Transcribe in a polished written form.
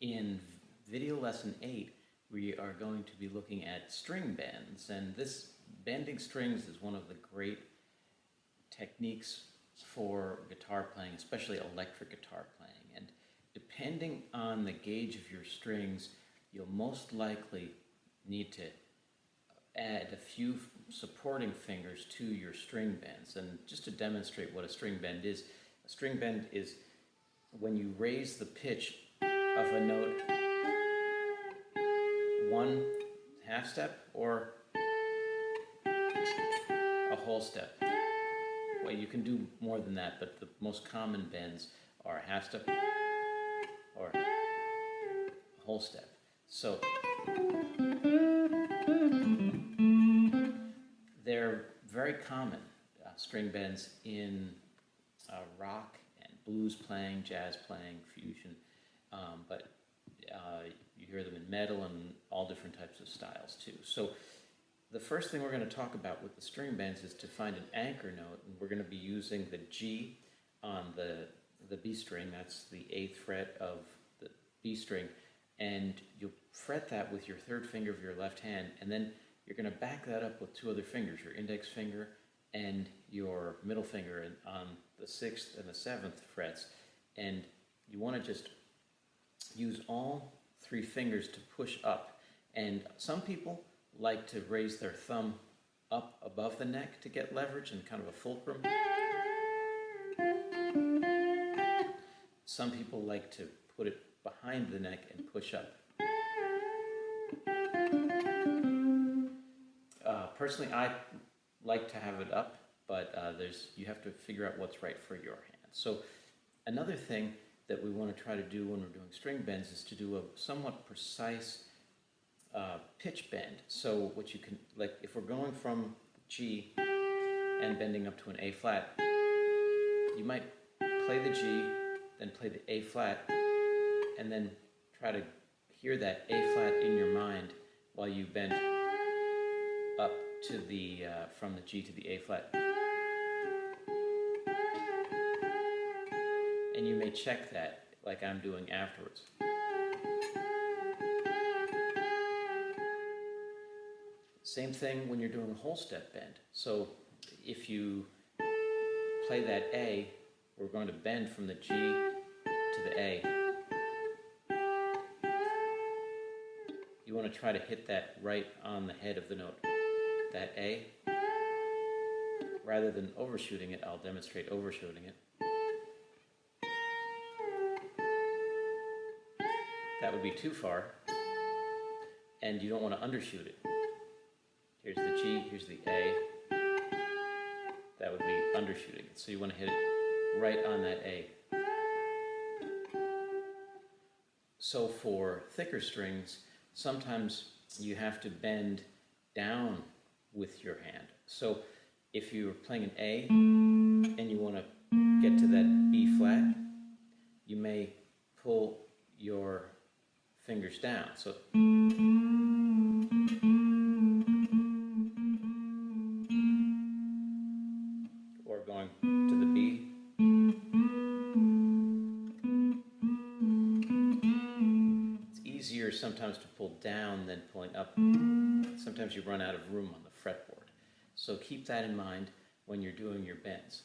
In video lesson 8, we are going to be looking at string bends, and this bending strings is one of the great techniques for guitar playing, especially electric guitar playing. And depending on the gauge of your strings, you'll most likely need to add a few supporting fingers to your string bends. And just to demonstrate what a string bend is, a string bend is when you raise the pitch of a note one half step or a whole step. Well, you can do more than that, but the most common bends are a half step or a whole step. So they're very common, string bends, in rock and blues playing, jazz playing, fusion, but you hear them in metal and all different types of styles too. So the first thing we're going to talk about with the string bends is to find an anchor note, and we're going to be using the G on the B string. That's the 8th fret of the B string, and you'll fret that with your third finger of your left hand, and then you're going to back that up with two other fingers, your index finger and your middle finger on the 6th and the 7th frets, and you want to just use all three fingers to push up. And some people like to raise their thumb up above the neck to get leverage and kind of a fulcrum. Some people like to put it behind the neck and push up. Personally, I like to have it up, but you have to figure out what's right for your hand. So another thing that we want to try to do when we're doing string bends is to do a somewhat precise pitch bend. So what you can, like if we're going from G and bending up to an A flat, you might play the G, then play the A flat, and then try to hear that A flat in your mind while you bend up to the, from the G to the A flat. And you may check that like I'm doing afterwards. Same thing when you're doing a whole step bend. So if you play that A, we're going to bend from the G to the A. You want to try to hit that right on the head of the note, that A. Rather than overshooting it, I'll demonstrate overshooting it. That would be too far, and you don't want to undershoot it. Here's the G, here's the A. That would be undershooting it. So you want to hit it right on that A. So for thicker strings, sometimes you have to bend down with your hand. So if you're playing an A and you want to get to that B flat, you may pull your fingers down. So or going to the B. It's easier sometimes to pull down than pulling up. Sometimes you run out of room on the fretboard. So keep that in mind when you're doing your bends.